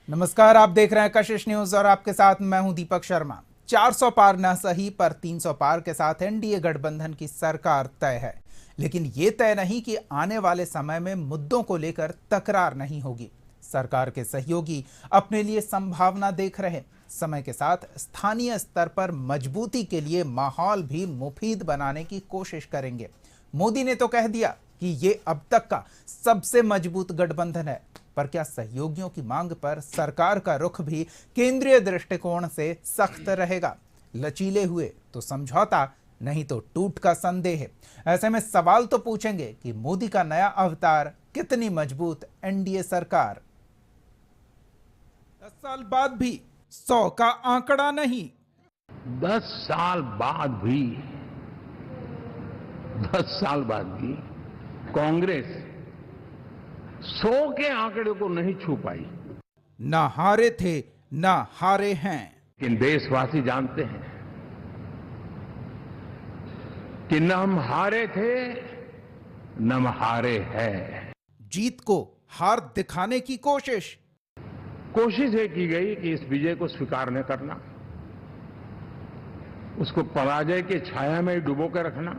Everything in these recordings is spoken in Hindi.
नमस्कार, आप देख रहे हैं कशिश न्यूज और आपके साथ मैं हूं दीपक शर्मा। 400 पार न सही पर 300 पार के साथ एनडीए गठबंधन की सरकार तय है, लेकिन ये तय नहीं कि आने वाले समय में मुद्दों को लेकर तकरार नहीं होगी। सरकार के सहयोगी अपने लिए संभावना देख रहे हैं। समय के साथ स्थानीय स्तर पर मजबूती के लिए माहौल भी मुफीद बनाने की कोशिश करेंगे। मोदी ने तो कह दिया कि ये अब तक का सबसे मजबूत गठबंधन है, पर क्या सहयोगियों की मांग पर सरकार का रुख भी केंद्रीय दृष्टिकोण से सख्त रहेगा? लचीले हुए तो समझौता, नहीं तो टूट का संदेह है। ऐसे में सवाल तो पूछेंगे कि मोदी का नया अवतार कितनी मजबूत एनडीए सरकार। 10 साल बाद भी 100 का आंकड़ा नहीं। 10 साल बाद भी कांग्रेस 100 के आंकड़े को नहीं छू पाई। ना हारे थे, ना हारे हैं। लेकिन देशवासी जानते हैं कि न हम हारे थे न हम हारे हैं। जीत को हार दिखाने की कोशिश ये की गई कि इस विजय को स्वीकार न करना, उसको पराजय के छाया में डुबो कर रखना,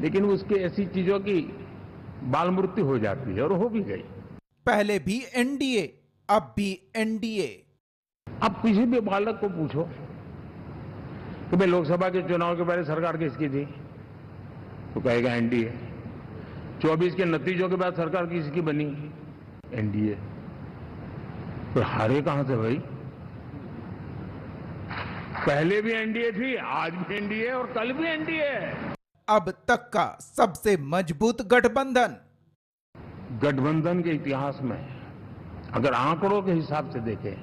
लेकिन उसकी ऐसी चीजों की बाल मृत्यु हो जाती है और हो भी गई। पहले भी एनडीए, अब भी एनडीए। अब किसी भी बालक को पूछो कि भाई लोकसभा के चुनाव के पहले सरकार किसकी थी, तो कहेगा एनडीए। 24 के नतीजों के बाद सरकार किसकी बनी? एनडीए। तो हारे कहां से भाई? पहले भी एनडीए थी, आज भी एनडीए और कल भी एनडीए है। अब तक का सबसे मजबूत गठबंधन। गठबंधन के इतिहास में अगर आंकड़ों के हिसाब से देखें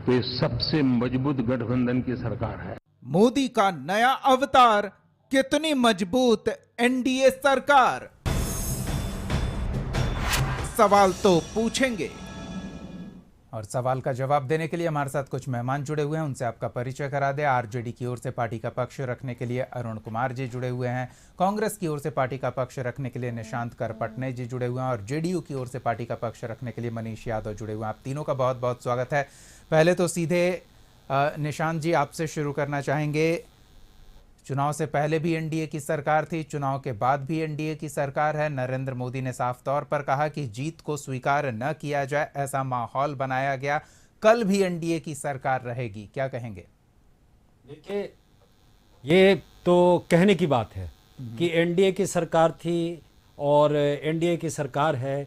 तो ये सबसे मजबूत गठबंधन की सरकार है। मोदी का नया अवतार कितनी मजबूत एनडीए सरकार? सवाल तो पूछेंगे और सवाल का जवाब देने के लिए हमारे साथ कुछ मेहमान जुड़े हुए हैं, उनसे आपका परिचय करा दे। आरजेडी की ओर से पार्टी का पक्ष रखने के लिए अरुण कुमार जी जुड़े हुए हैं, कांग्रेस की ओर से पार्टी का पक्ष रखने के लिए निशांत करपटने जी जुड़े हुए हैं और जेडीयू की ओर से पार्टी का पक्ष रखने के लिए मनीष यादव जुड़े हुए हैं। आप तीनों का बहुत बहुत स्वागत है। पहले तो सीधे निशांत जी आपसे शुरू करना चाहेंगे। चुनाव से पहले भी एनडीए की सरकार थी, चुनाव के बाद भी एनडीए की सरकार है। नरेंद्र मोदी ने साफ तौर पर कहा कि जीत को स्वीकार न किया जाए, ऐसा माहौल बनाया गया। कल भी एनडीए की सरकार रहेगी, क्या कहेंगे? देखिए, ये तो कहने की बात है कि एनडीए की सरकार थी और एनडीए की सरकार है,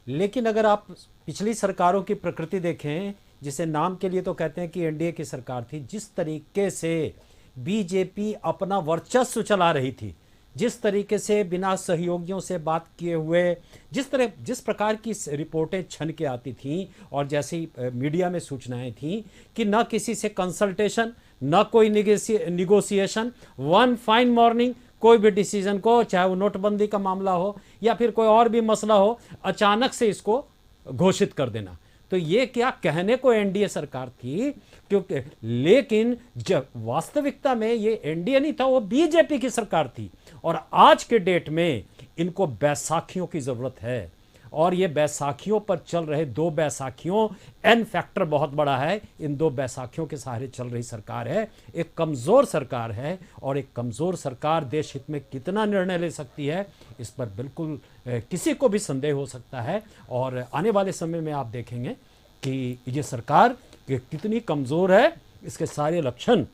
लेकिन अगर आप पिछली सरकारों की प्रकृति देखें, जिसे नाम के लिए तो कहते हैं कि एनडीए की सरकार थी, जिस तरीके से बीजेपी अपना वर्चस्व चला रही थी, जिस तरीके से बिना सहयोगियों से बात किए हुए जिस प्रकार की रिपोर्टें छन के आती थीं और जैसी मीडिया में सूचनाएं थीं कि न किसी से कंसल्टेशन, न कोई निगोसिएशन, वन फाइन मॉर्निंग कोई भी डिसीजन को, चाहे वो नोटबंदी का मामला हो या फिर कोई और भी मसला हो, अचानक से इसको घोषित कर देना। तो ये क्या कहने को एनडीए सरकार थी, क्योंकि लेकिन जब वास्तविकता में ये एनडीए नहीं था, वो बीजेपी की सरकार थी। और आज के डेट में इनको बैसाखियों की जरूरत है और ये बैसाखियों पर चल रहे दो बैसाखियों, एन फैक्टर बहुत बड़ा है। इन दो बैसाखियों के सहारे चल रही सरकार है, एक कमजोर सरकार है और एक कमजोर सरकार देश हित में कितना निर्णय ले सकती है, इस पर बिल्कुल किसी को भी संदेह हो सकता है। और आने वाले समय में आप देखेंगे कि ये सरकार कितनी कमजोर है, इसके सारे लक्षण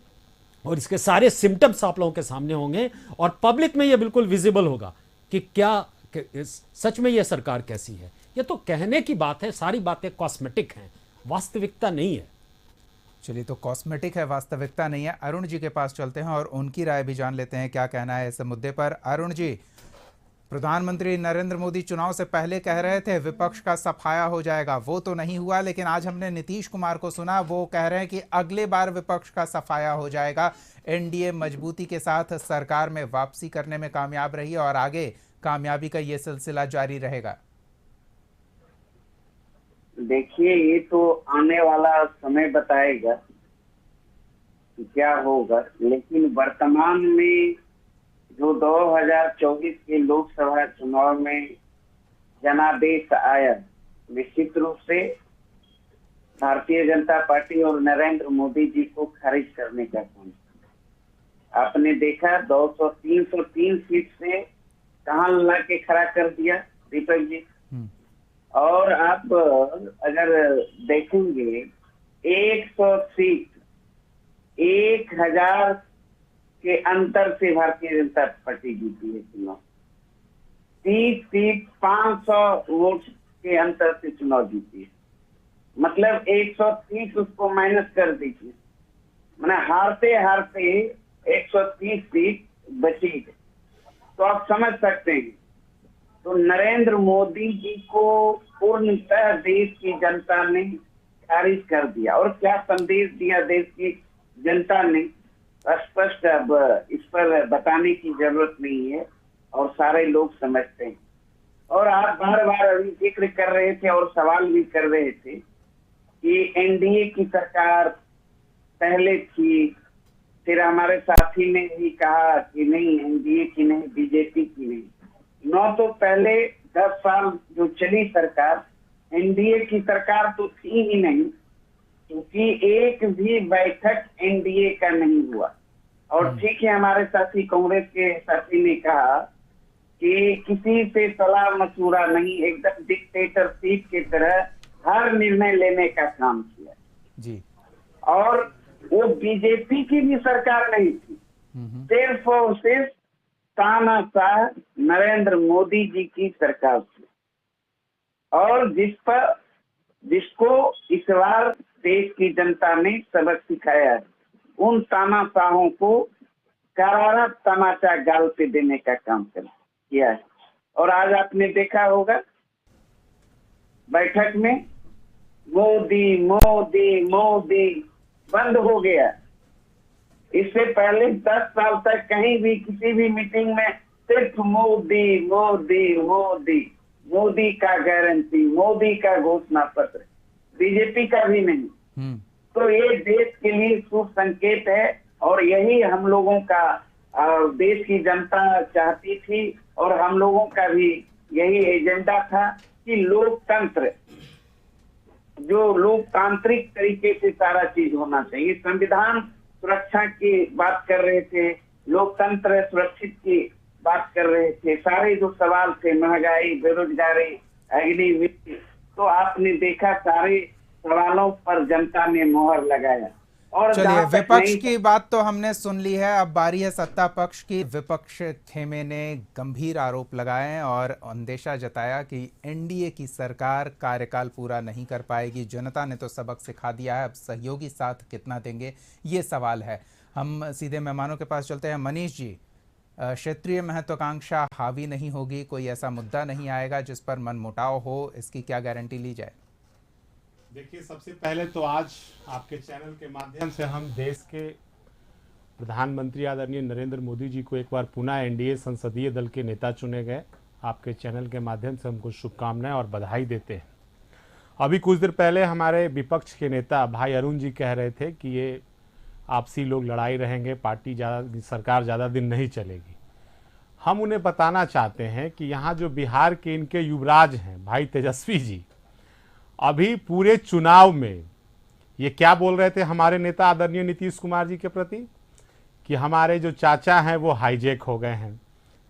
और इसके सारे सिम्टम्स आप लोगों के सामने होंगे और पब्लिक में ये बिल्कुल विजिबल होगा कि क्या सच में ये सरकार कैसी है। ये तो कहने की बात है, सारी बातें कॉस्मेटिक हैं, वास्तविकता नहीं है। चलिए, तो कॉस्मेटिक है, वास्तविकता नहीं है। अरुण जी के पास चलते हैं और उनकी राय भी जान लेते हैं, क्या कहना है इस मुद्दे पर। अरुण जी, प्रधानमंत्री नरेंद्र मोदी चुनाव से पहले कह रहे थे विपक्ष का सफाया हो जाएगा, वो तो नहीं हुआ, लेकिन आज हमने नीतीश कुमार को सुना, वो कह रहे हैं कि अगले बार विपक्ष का सफाया हो जाएगा। एनडीए मजबूती के साथ सरकार में वापसी करने में कामयाब रही और आगे कामयाबी का ये सिलसिला जारी रहेगा। देखिए, ये तो आने वाला समय बताएगा कि क्या होगा, लेकिन वर्तमान में जो 2024 के लोकसभा चुनाव में जनादेश आया, निश्चित रूप से भारतीय जनता पार्टी और नरेंद्र मोदी जी को खारिज करने का काम। आपने देखा 303 सीट से कहां ला के खड़ा कर दिया दीपक जी। और आप अगर देखेंगे 100 सीट 1000 के अंतर से भारतीय जनता पार्टी जीती है चुनाव। 30 सीट 500 वोट के अंतर से चुनाव जीती है। मतलब 130 उसको माइनस कर दीजिए, मैंने हारते हारते 130 सीट बची है। तो आप समझ सकते हैं। तो नरेंद्र मोदी जी को पूर्णतः देश की जनता ने खारिज कर दिया। और क्या संदेश दिया देश की जनता ने, स्पष्ट अब इस पर बताने की जरूरत नहीं है और सारे लोग समझते हैं। और आप बार बार अभी जिक्र कर रहे थे और सवाल भी कर रहे थे कि एनडीए की सरकार पहले थी, फिर हमारे साथी ने भी कहा कि नहीं एनडीए की नहीं, बीजेपी की नहीं। नौ तो पहले 10 साल जो चली सरकार, एनडीए की सरकार तो थी ही नहीं, क्योंकि एक भी बैठक एनडीए का नहीं हुआ। और ठीक है, हमारे साथी कांग्रेस के साथी ने कहा कि किसी से सलाह मशूरा नहीं, एकदम डिक्टेटरशिप की तरह हर निर्णय लेने का काम किया जी। और वो बीजेपी की भी सरकार नहीं थी, सिर्फ और सिर्फ तानाशाह नरेंद्र मोदी जी की सरकार थी। और जिसको इस बार देश की जनता ने सबक सिखाया है, उन तानाशाहों को करारा तमाचा गाल पे देने का काम किया है। और आज आपने देखा होगा बैठक में मोदी मोदी मोदी बंद हो गया। इससे पहले 10 साल तक कहीं भी किसी भी मीटिंग में सिर्फ मोदी मोदी मोदी, मोदी का गारंटी, मोदी का घोषणा पत्र, बीजेपी का भी नहीं। तो ये देश के लिए शुभ संकेत है और यही हम लोगों का देश की जनता चाहती थी और हम लोगों का भी यही एजेंडा था कि लोकतंत्र, जो लोकतांत्रिक तरीके से सारा चीज होना चाहिए। संविधान सुरक्षा की बात कर रहे थे, लोकतंत्र सुरक्षित की बात कर रहे थे, सारे जो सवाल थे महंगाई, बेरोजगारी, अग्निवीर, तो आपने देखा सारे सवालों पर जनता ने मोहर लगाया। और चलिए, विपक्ष की बात तो हमने सुन ली है, अब बारी है सत्ता पक्ष की। विपक्ष खेमे ने गंभीर आरोप लगाए हैं और अंदेशा जताया कि एनडीए की सरकार कार्यकाल पूरा नहीं कर पाएगी। जनता ने तो सबक सिखा दिया है, अब सहयोगी साथ कितना देंगे ये सवाल है। हम सीधे मेहमानों के पास चलते हैं। मनीष जी, क्षेत्रीय महत्वाकांक्षा हावी नहीं होगी, कोई ऐसा मुद्दा नहीं आएगा जिस पर मनमुटाव हो, इसकी क्या गारंटी ली जाए? देखिए, सबसे पहले तो आज आपके चैनल के माध्यम से हम देश के प्रधानमंत्री आदरणीय नरेंद्र मोदी जी को एक बार पुनः एनडीए संसदीय दल के नेता चुने गए, आपके चैनल के माध्यम से हमको शुभकामनाएं और बधाई देते हैं। अभी कुछ देर पहले हमारे विपक्ष के नेता भाई अरुण जी कह रहे थे कि ये आपसी लोग लड़ाई रहेंगे, पार्टी सरकार ज़्यादा दिन नहीं चलेगी। हम उन्हें बताना चाहते हैं कि यहाँ जो बिहार के इनके युवराज हैं भाई तेजस्वी जी, अभी पूरे चुनाव में ये क्या बोल रहे थे हमारे नेता आदरणीय नीतीश कुमार जी के प्रति कि हमारे जो चाचा हैं वो हाईजैक हो गए हैं,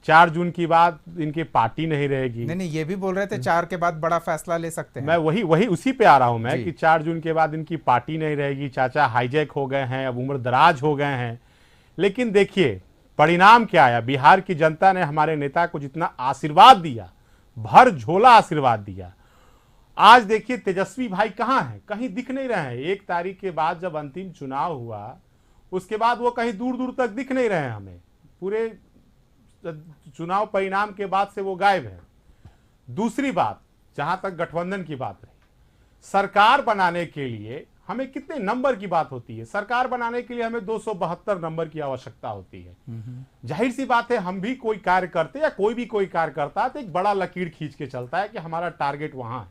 4 जून की बाद इनकी पार्टी नहीं रहेगी। नहीं, ये भी बोल रहे थे 4 के बाद बड़ा फैसला ले सकते हैं। मैं वही उसी पे आ रहा हूं मैं कि 4 जून के बाद इनकी पार्टी नहीं रहेगी, चाचा हाईजैक हो गए हैं, अब उम्र दराज हो गए हैं। लेकिन देखिए परिणाम क्या आया, बिहार की जनता ने हमारे नेता को जितना आशीर्वाद दिया, भर झोला आशीर्वाद दिया। आज देखिए तेजस्वी भाई कहाँ हैं, कहीं दिख नहीं रहे हैं। 1 तारीख के बाद जब अंतिम चुनाव हुआ उसके बाद वो कहीं दूर दूर तक दिख नहीं रहे हैं हमें, पूरे चुनाव परिणाम के बाद से वो गायब है। दूसरी बात, जहां तक गठबंधन की बात रही, सरकार बनाने के लिए हमें कितने नंबर की बात होती है? सरकार बनाने के लिए हमें 272 नंबर की आवश्यकता होती है। जाहिर सी बात है, हम भी कोई कार्य करते या कोई भी कोई कार्य करता है तो एक बड़ा लकीर खींच के चलता है कि हमारा टारगेट वहां है।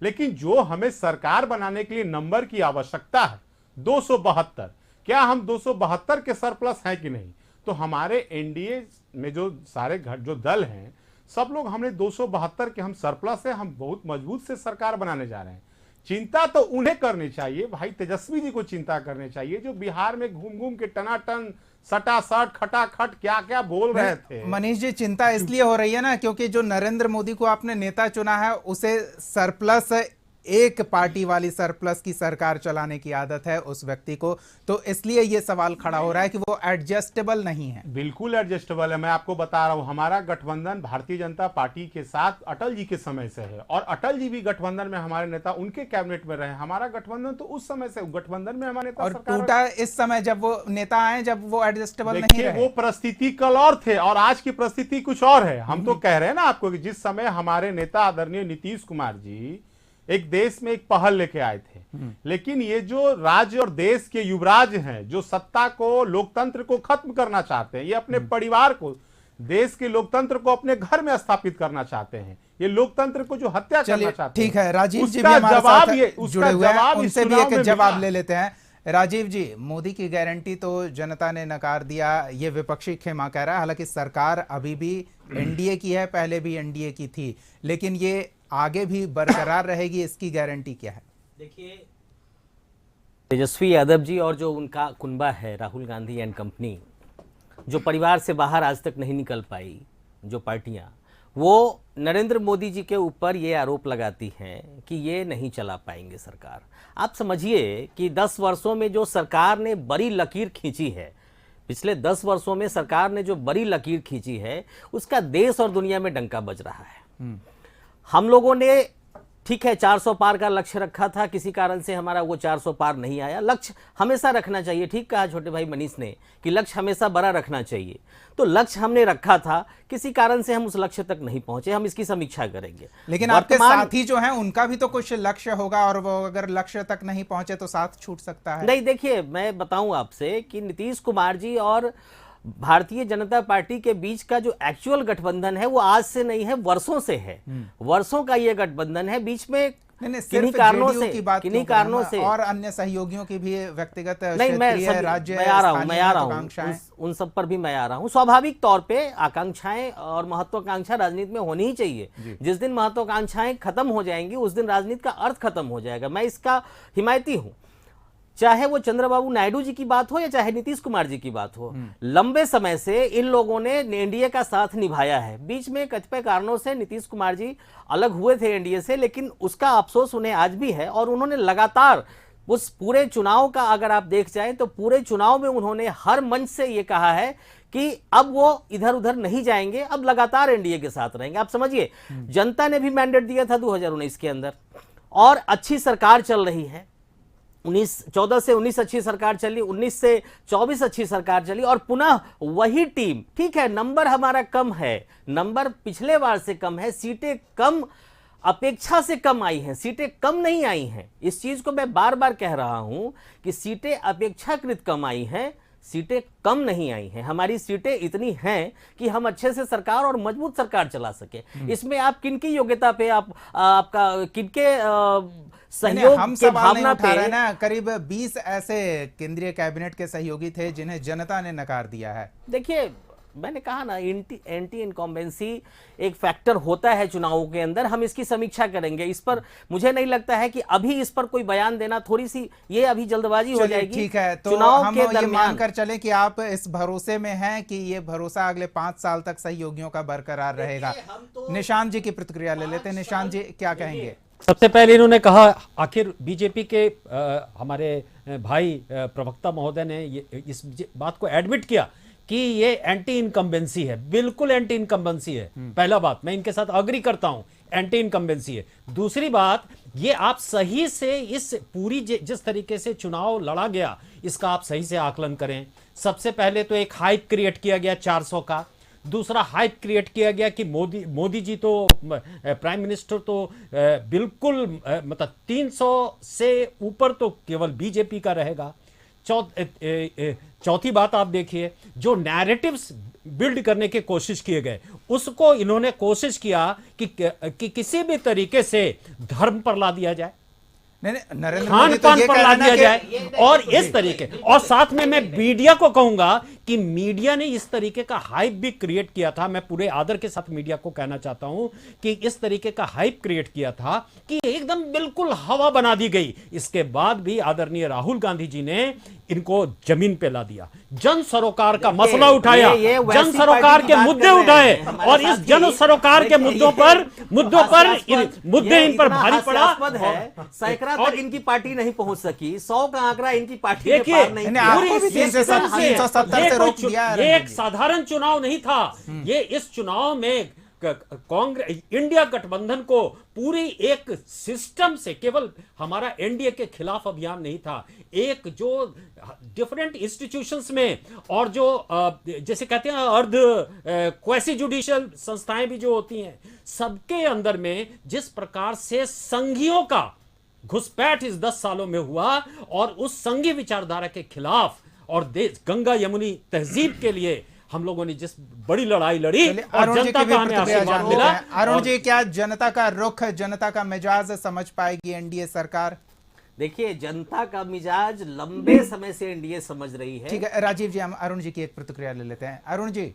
लेकिन जो हमें सरकार बनाने के लिए नंबर की आवश्यकता है 272, क्या हम 272 के सरप्लस हैं कि नहीं? तो हमारे एनडीए में जो सारे जो दल हैं सब लोग हमने 272 के हम सरप्लस है, हम बहुत मजबूत से सरकार बनाने जा रहे हैं। चिंता तो उन्हें करनी चाहिए, भाई तेजस्वी जी को चिंता करनी चाहिए, जो बिहार में घूम घूम के टनाटन सटासट खटाखट क्या क्या बोल रहे थे। मनीष जी, चिंता इसलिए हो रही है ना क्योंकि जो नरेंद्र मोदी को आपने नेता चुना है उसे सरप्लस, एक पार्टी वाली सरप्लस की सरकार चलाने की आदत है उस व्यक्ति को, तो इसलिए यह सवाल खड़ा हो रहा है कि वो एडजस्टेबल नहीं है। बिल्कुल एडजस्टेबल है। मैं आपको बता रहा हूं, हमारा गठबंधन भारतीय जनता पार्टी के साथ अटल जी के समय से है, और अटल जी भी गठबंधन में हमारे नेता उनके कैबिनेट में रहे। हमारा गठबंधन तो उस समय से गठबंधन में हमारे नेता और सरकार टूटा इस समय जब वो नेता आए, जब वो एडजस्टेबल नहीं रहे। वो परिस्थिति कल और थे और आज की परिस्थिति कुछ और है। हम तो कह रहे हैं ना आपको कि जिस समय हमारे नेता आदरणीय नीतीश कुमार जी एक देश में एक पहल लेके आए थे, लेकिन ये जो राज्य और देश के युवराज हैं, जो सत्ता को, लोकतंत्र को खत्म करना चाहते हैं, ये अपने परिवार को, देश के लोकतंत्र को अपने घर में स्थापित करना चाहते हैं, ये लोकतंत्र को जो हत्या करना चाहते हैं। ठीक है, राजीव जी भी उसका हमारे जवाब साथ ये जुड़े हुए हैं, उनसे भी एक जवाब मिला। ले लेते हैं। राजीव जी, मोदी की गारंटी तो जनता ने नकार दिया, ये विपक्षी खेमा कह रहा है। हालांकि सरकार अभी भी एनडीए की है, पहले भी एनडीए की थी, लेकिन ये आगे भी बरकरार रहेगी, इसकी गारंटी क्या है? देखिए, तेजस्वी यादव जी और जो उनका कुनबा है राहुल गांधी एंड कंपनी, जो परिवार से बाहर आज तक नहीं निकल पाई, जो पार्टियां, वो नरेंद्र मोदी जी के ऊपर ये आरोप लगाती हैं कि ये नहीं चला पाएंगे सरकार। आप समझिए कि 10 वर्षों में जो सरकार ने बड़ी लकीर खींची है, पिछले 10 वर्षों में सरकार ने जो बड़ी लकीर खींची है, उसका देश और दुनिया में डंका बज रहा है। हम लोगों ने ठीक है 400 पार का लक्ष्य रखा था, किसी कारण से हमारा वो 400 पार नहीं आया। लक्ष्य हमेशा रखना चाहिए, ठीक कहा छोटे भाई मनीष ने कि लक्ष्य हमेशा बड़ा रखना चाहिए। तो लक्ष्य हमने रखा था, किसी कारण से हम उस लक्ष्य तक नहीं पहुंचे, हम इसकी समीक्षा करेंगे। लेकिन आपके साथी जो हैं उनका भी तो कुछ लक्ष्य होगा, और वो अगर लक्ष्य तक नहीं पहुंचे तो साथ छूट सकता है। नहीं, देखिए मैं बताऊं आपसे कि नीतीश कुमार जी और भारतीय जनता पार्टी के बीच का जो एक्चुअल गठबंधन है वो आज से नहीं है, वर्षों से है। वर्षों का ये गठबंधन है। बीच में किन्हीं कारणों से और अन्य सहयोगियों की भी व्यक्तिगत नहीं, मैं आ रहा हूं उन सब पर भी मैं आ रहा हूं। स्वाभाविक तौर पे आकांक्षाएं और महत्वाकांक्षा राजनीति में होनी ही चाहिए। जिस दिन महत्वाकांक्षाएं खत्म हो जाएंगी उस दिन राजनीति का अर्थ खत्म हो जाएगा। मैं इसका हिमायती हूं, चाहे वो चंद्रबाबू नायडू जी की बात हो या चाहे नीतीश कुमार जी की बात हो। लंबे समय से इन लोगों ने एनडीए का साथ निभाया है। बीच में कतिपय कारणों से नीतीश कुमार जी अलग हुए थे एनडीए से, लेकिन उसका अफसोस उन्हें आज भी है। और उन्होंने लगातार उस पूरे चुनाव का अगर आप देख जाएं तो पूरे चुनाव में उन्होंने हर मंच से ये कहा है कि अब वो इधर उधर नहीं जाएंगे, अब लगातार एनडीए के साथ रहेंगे। आप समझिए, जनता ने भी मैंडेट दिया था 2019 के अंदर, और अच्छी सरकार चल रही है। 14 से 19 अच्छी सरकार चली, 19 से 24 अच्छी सरकार चली, और पुनः वही टीम। ठीक है, नंबर हमारा कम है, नंबर पिछले बार से कम है, सीटें कम अपेक्षा से कम आई हैं, सीटें कम नहीं आई हैं। इस चीज को मैं बार बार कह रहा हूं कि सीटें अपेक्षाकृत कम आई हैं, सीटें कम नहीं आई हैं। हमारी सीटें इतनी हैं कि हम अच्छे से सरकार और मजबूत सरकार चला सके। इसमें आप किनकी योग्यता पे, आपका किनके सहयोग हम के भावना पे पे ना, करीब 20 ऐसे केंद्रीय कैबिनेट के सहयोगी थे जिन्हें जनता ने नकार दिया है। देखिए, मैंने कहा ना, एंटी इनकम्बेंसी एक फैक्टर होता है चुनावों के अंदर। हम इसकी समीक्षा करेंगे। इस पर मुझे नहीं लगता है कि अभी इस पर कोई बयान देना, थोड़ी सी ये अभी जल्दबाजी हो जाएगी। ठीक है, तो चुनाव हम के ये दरमियान मानकर चलें कि आप इस भरोसे में हैं कि ये भरोसा अगले 5 साल तक सहयोगियों का बरकरार रहेगा। निशांत जी की प्रतिक्रिया ले लेते हैं। निशांत जी क्या कहेंगे? सबसे पहले इन्होंने कहा, आखिर बीजेपी के हमारे भाई प्रवक्ता महोदय ने इस बात को एडमिट किया कि ये एंटी इनकम्बेंसी है। बिल्कुल एंटी इनकम्बेंसी है। पहला बात, मैं इनके साथ अग्री करता हूं, एंटी इनकम्बेंसी है। दूसरी बात, ये आप सही से इस पूरी जिस तरीके से चुनाव लड़ा गया, इसका आप सही से आकलन करें। सबसे पहले तो एक हाइप क्रिएट किया गया 400 का। दूसरा हाइप क्रिएट किया गया कि मोदी जी तो प्राइम मिनिस्टर तो बिल्कुल मतलब 300 से ऊपर तो केवल बीजेपी का रहेगा। चौथी बात आप देखिए, जो नैरेटिव्स बिल्ड करने की कोशिश किए गए, उसको इन्होंने कोशिश किया कि किसी भी तरीके से धर्म पर ला दिया जाए, नरेंद्र खान पान पर ला दिया जाए, और इस तरीके। और साथ में मैं मीडिया को कहूंगा कि कि मीडिया ने इस तरीके का हाइप भी क्रिएट किया था। मैं पूरे आदर के साथ मीडिया को कहना चाहता हूं कि इस तरीके का हाइप क्रिएट किया था कि एकदम बिल्कुल हवा बना दी गई। इसके बाद भी आदरणीय राहुल गांधी जी ने इनको जमीन पे ला दिया, जन सरोकार का मसला उठाया, जन सरोकार के मुद्दे उठाए, और इस जन सरोकार के मुद्दों पर मुद्दे इन पर भारी पड़ा। सैकड़ा तक इनकी पार्टी नहीं पहुंच सकी, 100 का आंकड़ा इनकी पार्टी ने देखिए, पार नहीं किया। ये एक साधारण चुनाव नहीं था। ये इस चुनाव में कांग्रेस इंडिया गठबंधन को पूरी एक सिस्टम से, केवल हमारा एनडीए के खिलाफ अभियान नहीं था, एक जो डिफरेंट इंस्टीट्यूशंस में और जो जैसे कहते हैं अर्ध क्वासी जुडिशियल संस्थाएं भी जो होती हैं, सबके अंदर में जिस प्रकार से संघियों का घुसपैठ इस 10 सालों में हुआ और उस संघीय विचारधारा के खिलाफ और देश गंगा यमुनी तहजीब के लिए हम लोगों ने जिस बड़ी लड़ाई लड़ी और जनता का हमें आशीर्वाद मिला। अरुण जी, क्या जनता का रुख, जनता का मिजाज समझ पाएगी एनडीए सरकार? देखिए, जनता का मिजाज लंबे समय से एनडीए समझ रही है। ठीक है राजीव जी, हम अरुण जी की एक प्रतिक्रिया ले लेते हैं। अरुण जी।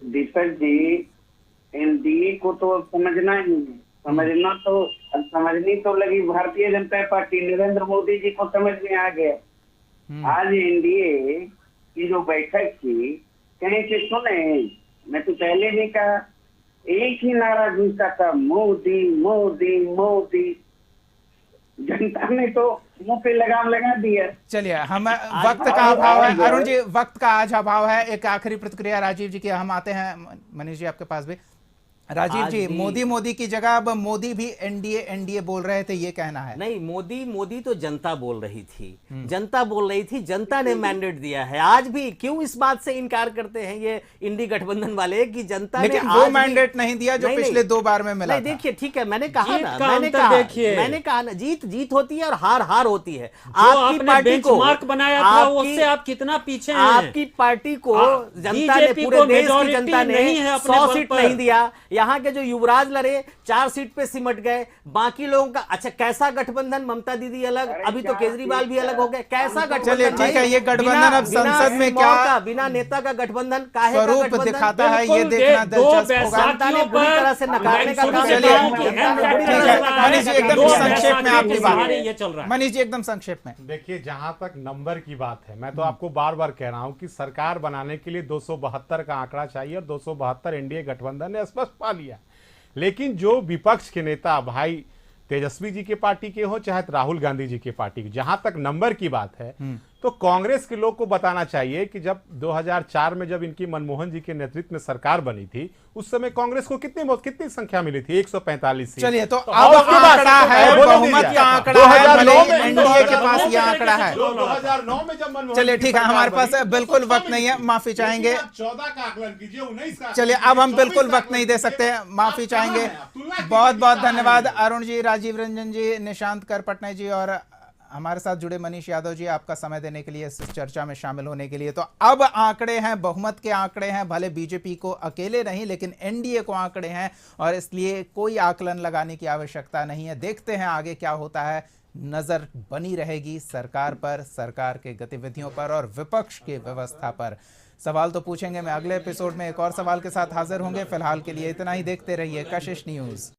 दीपक जी, एनडीए को तो समझना ही है, समझनी तो लगी भारतीय जनता पार्टी, नरेंद्र मोदी जी को समझ में आ गया। आज एनडीए की जो बैठक थी, कहीं से सुने, मैं तो पहले भी कहा, एक ही नारा गूंजता था, मोदी मोदी मोदी। जनता ने तो मुंह पे लगाम लगा दिया। चलिए, हम वक्त का अभाव है अरुण जी, वक्त का आज अभाव है। एक आखिरी प्रतिक्रिया राजीव जी की हम आते हैं। मनीष जी आपके पास भी। राजीव जी, मोदी की जगह अब मोदी भी एनडीए बोल रहे थे, ये कहना है? नहीं, मोदी तो जनता बोल रही थी, जनता बोल रही थी, जनता ने मैंडेट दिया है। आज भी क्यों इस बात से इनकार करते हैं ये इंडी गठबंधन वाले कि जनता ने वो मैंडेट नहीं दिया जो पिछले 2 बार में मिला था। देखिए, ठीक है, मैंने कहा ना, जीत होती है और हार होती है। आपकी पार्टी को बनाया था, उससे आप कितना पीछे हैं? आपकी पार्टी को जनता ने, पूरे देश की जनता ने 100 सीट नहीं दिया। यहाँ के जो युवराज लड़े 4 सीट पे सिमट गए, बाकी लोगों का अच्छा कैसा गठबंधन, ममता दीदी अलग, अभी तो केजरीवाल भी अलग हो गए, कैसा गठबंधन? ठीक है, ये गठबंधन अब संसद में क्या बिना नेता का गठबंधन काहे का स्वरूप दिखाता है, ये देखना दिलचस्प होगा। जनता ने बुरी तरह से नकारने का काम किया। मनीष जी एकदम संक्षेप में आपकी बात। मनीष जी एकदम संक्षेप में। देखिए, जहां तक नंबर की बात है, मैं तो आपको बार बार कह रहा हूं कि सरकार बनाने के लिए 272 का आंकड़ा चाहिए और 272 एनडीए गठबंधन ने स्पष्ट पा लिया। लेकिन जो विपक्ष के नेता भाई तेजस्वी जी के पार्टी के हो चाहे राहुल गांधी जी के पार्टी के, जहां तक नंबर की बात है, तो कांग्रेस के लोग को बताना चाहिए कि जब 2004 में जब इनकी मनमोहन जी के नेतृत्व में सरकार बनी थी, उस समय कांग्रेस को कितनी संख्या मिली थी? 145 सीट। चलिए, तो अब आंकड़ा है, बहुमत का आंकड़ा है, एनडीए के पास ये आंकड़ा है 2009 में जब मनमोहन। चलिए ठीक है, हमारे पास बिल्कुल वक्त नहीं है, माफी चाहेंगे। 14 का आकलन कीजिए, 19 का। चलिए, अब हम बिल्कुल वक्त नहीं दे सकते, माफी चाहेंगे। बहुत बहुत धन्यवाद अरुण जी, राजीव रंजन जी, निशांत करपटने जी और हमारे साथ जुड़े मनीष यादव जी, आपका समय देने के लिए, इस चर्चा में शामिल होने के लिए। तो अब आंकड़े हैं, बहुमत के आंकड़े हैं, भले बीजेपी को अकेले नहीं लेकिन एनडीए को आंकड़े हैं, और इसलिए कोई आकलन लगाने की आवश्यकता नहीं है। देखते हैं आगे क्या होता है। नजर बनी रहेगी सरकार पर, सरकार के गतिविधियों पर और विपक्ष की व्यवस्था पर। सवाल तो पूछेंगे, मैं अगले एपिसोड में एक और सवाल के साथ हाजिर होंगे। फिलहाल के लिए इतना ही। देखते रहिए कशिश न्यूज।